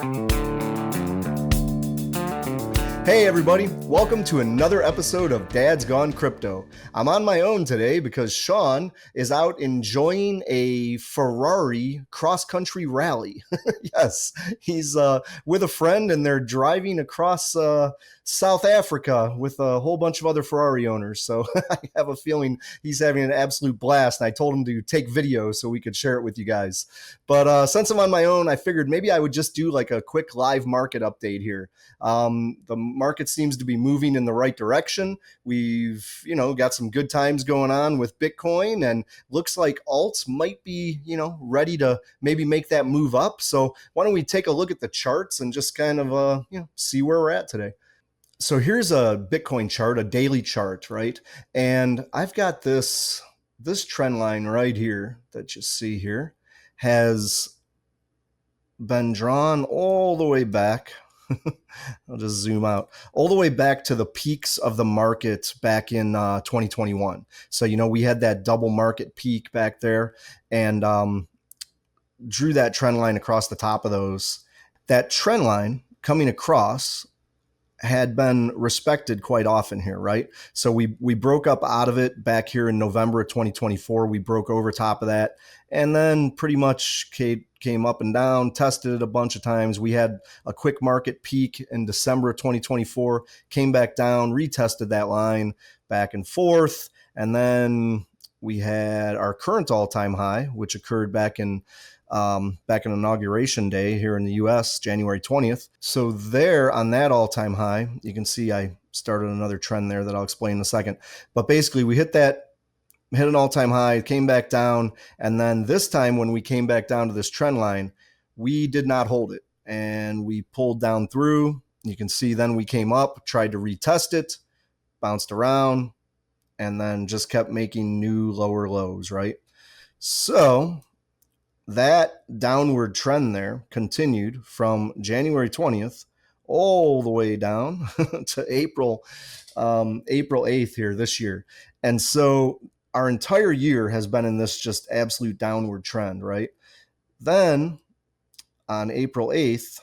Hey everybody, welcome to another episode of Dad's Gone Crypto. I'm on my own today because Sean is out enjoying a Ferrari cross-country rally. Yes, he's with a friend and they're driving across South Africa with a whole bunch of other Ferrari owners. So I have a feeling he's having an absolute blast. And I told him to take video so we could share it with you guys. But since I'm on my own, I figured maybe I would just do like a quick live market update here. The market seems to be moving in the right direction. We've, got some good times going on with Bitcoin, and looks like alts might be, ready to maybe make that move up. So why don't we take a look at the charts and just kind of, see where we're at today. So here's a Bitcoin chart, a daily chart, right? And I've got this trend line right here that you see here has been drawn all the way back. I'll just zoom out all the way back to the peaks of the market back in 2021. So, we had that double market peak back there and drew that trend line across the top of those. That trend line coming across had been respected quite often here, right? So we broke up out of it back here in November of 2024. We broke over top of that and then pretty much came up and down, tested it a bunch of times. We had a quick market peak in December of 2024, came back down, retested that line back and forth. And then we had our current all-time high, which occurred back in inauguration day here in the US, January 20th. So there on that all-time high, you can see I started another trend there that I'll explain in a second. But basically we hit an all-time high, came back down. And then this time when we came back down to this trend line, we did not hold it and we pulled down through. You can see then we came up, tried to retest it, bounced around, and then just kept making new lower lows, right? So that downward trend there continued from January 20th all the way down to April 8th here this year. And so our entire year has been in this just absolute downward trend, right? Then on April 8th,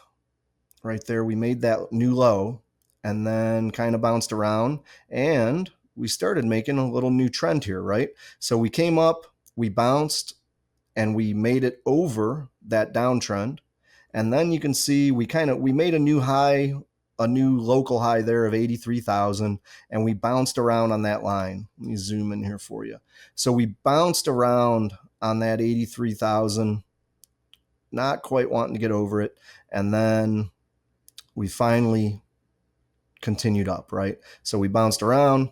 right there, we made that new low and then kind of bounced around and we started making a little new trend here, right? So we came up, we bounced, and we made it over that downtrend. And then you can see we made a new high, a new local high there of 83,000, and we bounced around on that line. Let me zoom in here for you. So we bounced around on that 83,000, not quite wanting to get over it. And then we finally continued up, right? So we bounced around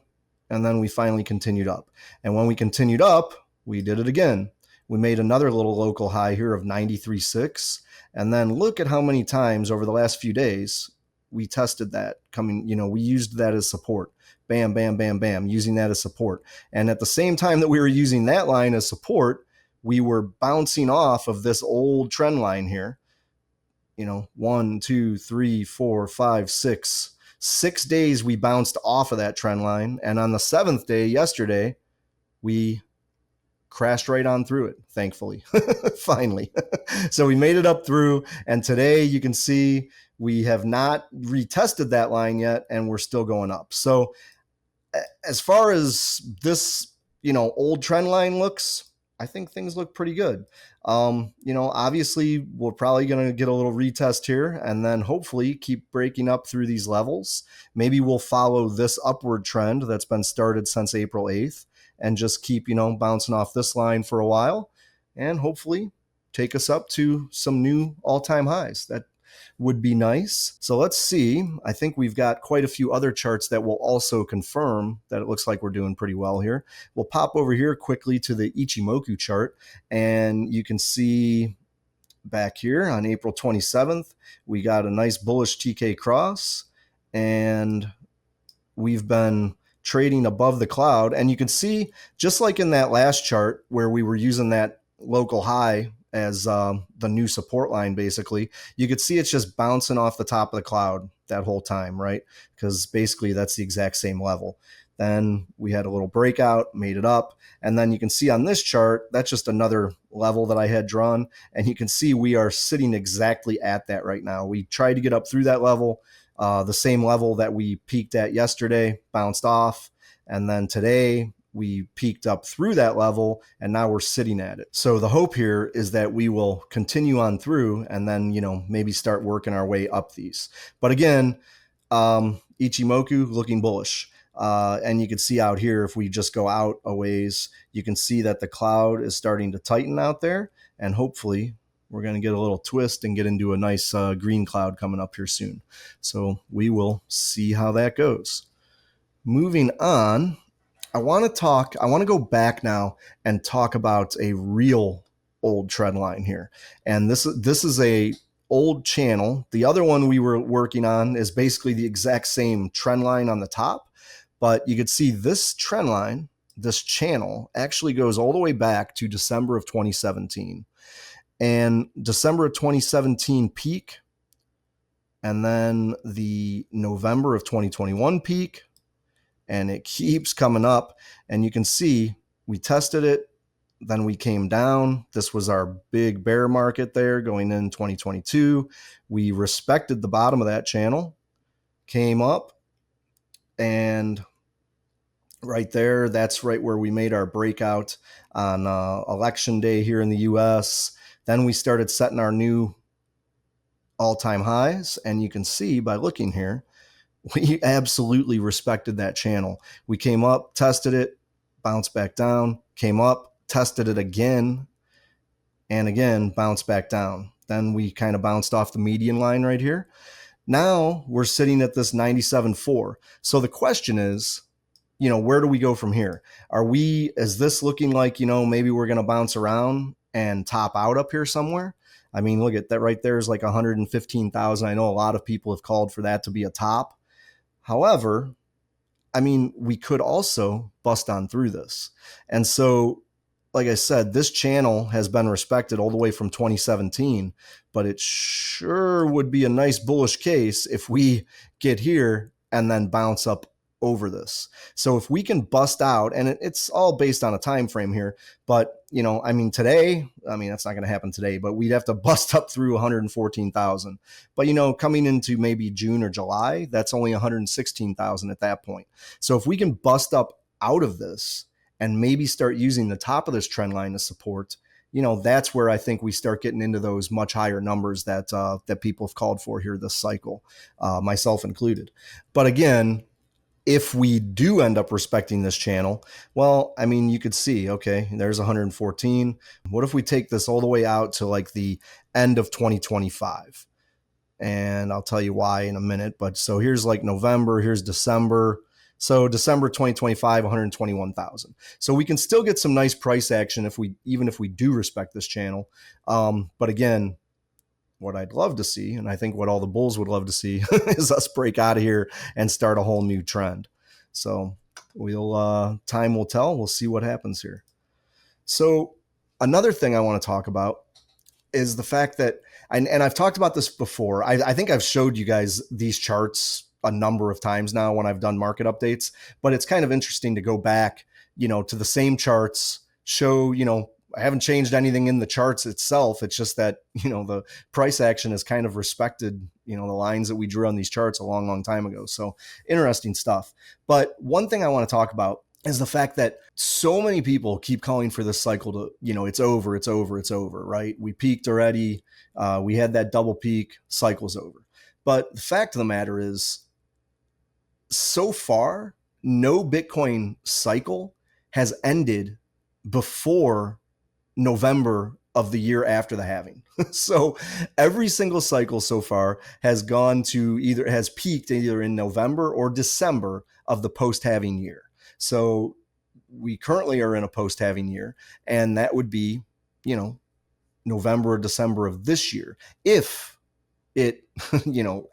and then we finally continued up. And when we continued up, we did it again. We made another little local high here of 93.6. And then look at how many times over the last few days we tested that we used that as support. Bam, bam, bam, bam, using that as support. And at the same time that we were using that line as support, we were bouncing off of this old trend line here. 1, 2, 3, 4, 5, 6. 6 days we bounced off of that trend line. And on the 7th day, yesterday, we crashed right on through it, thankfully, finally. So we made it up through, and today you can see we have not retested that line yet, and we're still going up. So as far as this, old trend line looks, I think things look pretty good. Obviously we're probably going to get a little retest here and then hopefully keep breaking up through these levels. Maybe we'll follow this upward trend that's been started since April 8th. And just keep, bouncing off this line for a while and hopefully take us up to some new all-time highs. That would be nice. So let's see. I think we've got quite a few other charts that will also confirm that it looks like we're doing pretty well here. We'll pop over here quickly to the Ichimoku chart and you can see back here on April 27th, we got a nice bullish TK cross and we've been trading above the cloud. And you can see, just like in that last chart where we were using that local high as the new support line, basically, you could see it's just bouncing off the top of the cloud that whole time, right? Because basically that's the exact same level. Then we had a little breakout, made it up. And then you can see on this chart, that's just another level that I had drawn. And you can see we are sitting exactly at that right now. We tried to get up through that level, the same level that we peaked at yesterday, bounced off. And then today we peaked up through that level, and now we're sitting at it. So the hope here is that we will continue on through and then, maybe start working our way up these. But again, Ichimoku looking bullish. And you can see out here, if we just go out a ways, you can see that the cloud is starting to tighten out there. And hopefully we're going to get a little twist and get into a nice green cloud coming up here soon. So we will see how that goes. Moving on, I want to go back now and talk about a real old trend line here. And this is a old channel. The other one we were working on is basically the exact same trend line on the top, but you could see this trend line, this channel actually goes all the way back to December of 2017. And December of 2017 peak, and then the November of 2021 peak, and it keeps coming up. And you can see we tested it, then we came down. This was our big bear market there going in 2022. We respected the bottom of that channel, came up, and right there, that's right where we made our breakout on election day here in the US. Then we started setting our new all-time highs, and you can see by looking here, we absolutely respected that channel. We came up, tested it, bounced back down, came up, tested it again, and again, bounced back down. Then we kind of bounced off the median line right here. Now we're sitting at this 97.4. So the question is, where do we go from here? Is this looking like, maybe we're going to bounce around and top out up here somewhere? I mean, look at that right there is like 115,000. I know a lot of people have called for that to be a top. However, I mean, we could also bust on through this. And so, like I said, this channel has been respected all the way from 2017, but it sure would be a nice bullish case if we get here and then bounce up over this. So if we can bust out, and it's all based on a time frame here, but today, that's not going to happen today, but we'd have to bust up through 114,000. But coming into maybe June or July, that's only 116,000 at that point. So if we can bust up out of this and maybe start using the top of this trend line to support, that's where I think we start getting into those much higher numbers that people have called for here this cycle, myself included. But again, if we do end up respecting this channel, well, you could see, okay, there's 114. What if we take this all the way out to like the end of 2025? And I'll tell you why in a minute. But so here's like November, here's December. So December 2025, 121,000. So we can still get some nice price action even if we do respect this channel. But again, what I'd love to see, and I think what all the bulls would love to see, is us break out of here and start a whole new trend. So time will tell. We'll see what happens here. So another thing I want to talk about is the fact that, and I've talked about this before. I think I've showed you guys these charts a number of times now when I've done market updates, but it's kind of interesting to go back, to the same charts, show, I haven't changed anything in the charts itself. It's just that, the price action has kind of respected, the lines that we drew on these charts a long, long time ago. So interesting stuff. But one thing I want to talk about is the fact that so many people keep calling for this cycle to, it's over, it's over, it's over, right? We peaked already. We had that double peak, cycle's over. But the fact of the matter is, so far, no Bitcoin cycle has ended before November of the year after the halving. So every single cycle so far has peaked either in November or December of the post-halving year. So we currently are in a post-halving year, and that would be, November or December of this year, if it,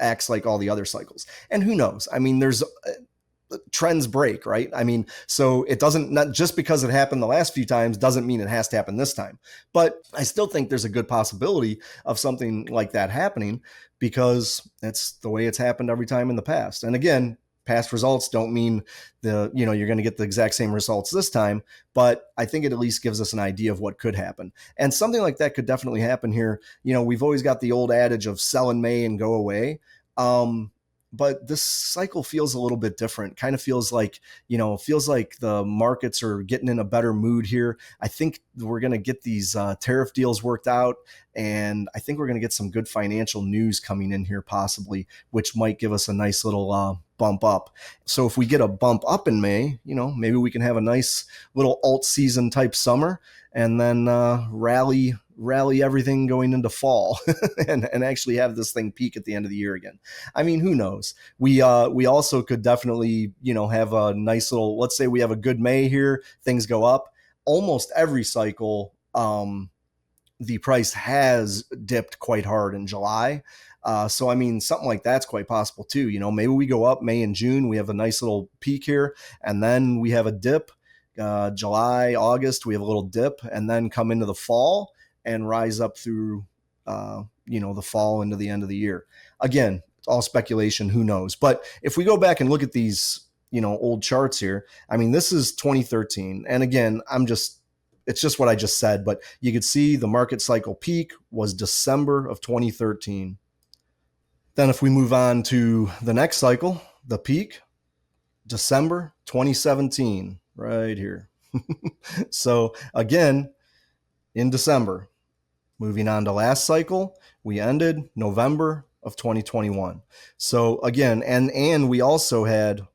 acts like all the other cycles. And who knows? There's trends break, right? So it doesn't, not just because it happened the last few times doesn't mean it has to happen this time. But I still think there's a good possibility of something like that happening, because that's the way it's happened every time in the past. And again, past results don't mean you're going to get the exact same results this time, but I think it at least gives us an idea of what could happen. And something like that could definitely happen here. We've always got the old adage of sell in May and go away. But this cycle feels a little bit different. Kind of feels like the markets are getting in a better mood here. I think we're going to get these tariff deals worked out, and I think we're going to get some good financial news coming in here possibly, which might give us a nice little bump up. So if we get a bump up in May, maybe we can have a nice little alt season type summer, and then rally everything going into fall and actually have this thing peak at the end of the year again. I mean, who knows? We also could definitely, have a nice little, let's say we have a good May here, things go up. Almost every cycle, the price has dipped quite hard in July. So, I mean, something like that's quite possible too. Maybe we go up May and June, we have a nice little peak here, and then we have a dip. July, August, we have a little dip, and then come into the fall and rise up through, the fall into the end of the year. Again, it's all speculation, who knows? But if we go back and look at these, old charts here, I mean, this is 2013. And again, it's just what I just said, but you could see the market cycle peak was December of 2013. Then if we move on to the next cycle, the peak, December 2017, right here. So again, in December. Moving on to last cycle, we ended November of 2021. So again, and we also had,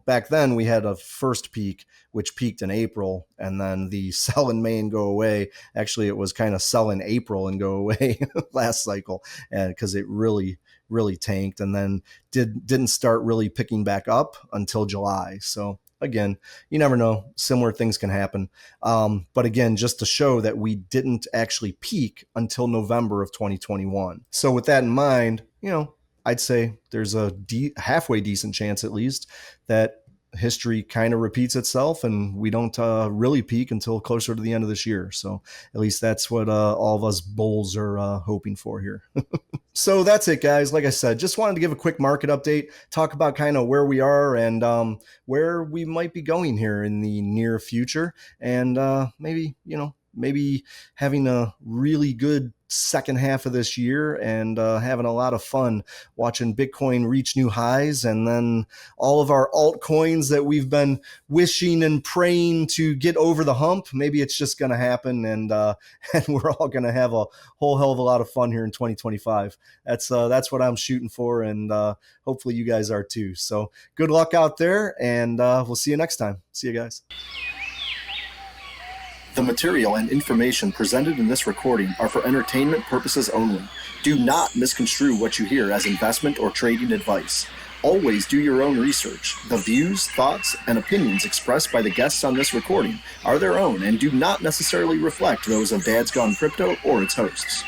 back then we had a first peak, which peaked in April, and then the sell in May and go away. Actually, it was kind of sell in April and go away last cycle, and because it really tanked, and then didn't start really picking back up until July. So again, you never know. Similar things can happen. But again, just to show that we didn't actually peak until November of 2021. So with that in mind, I'd say there's a halfway decent chance at least that history kind of repeats itself and we don't really peak until closer to the end of this year. So at least that's what all of us bulls are hoping for here. So that's it, guys. Like I said, just wanted to give a quick market update, talk about kind of where we are and where we might be going here in the near future. And maybe having a really good second half of this year and having a lot of fun watching Bitcoin reach new highs, and then all of our altcoins that we've been wishing and praying to get over the hump. Maybe it's just going to happen, and we're all going to have a whole hell of a lot of fun here in 2025. That's what I'm shooting for, and hopefully you guys are too. So good luck out there, and we'll see you next time. See you guys. The material and information presented in this recording are for entertainment purposes only. Do not misconstrue what you hear as investment or trading advice. Always do your own research. The views, thoughts, and opinions expressed by the guests on this recording are their own and do not necessarily reflect those of DadsGoneCrypto or its hosts.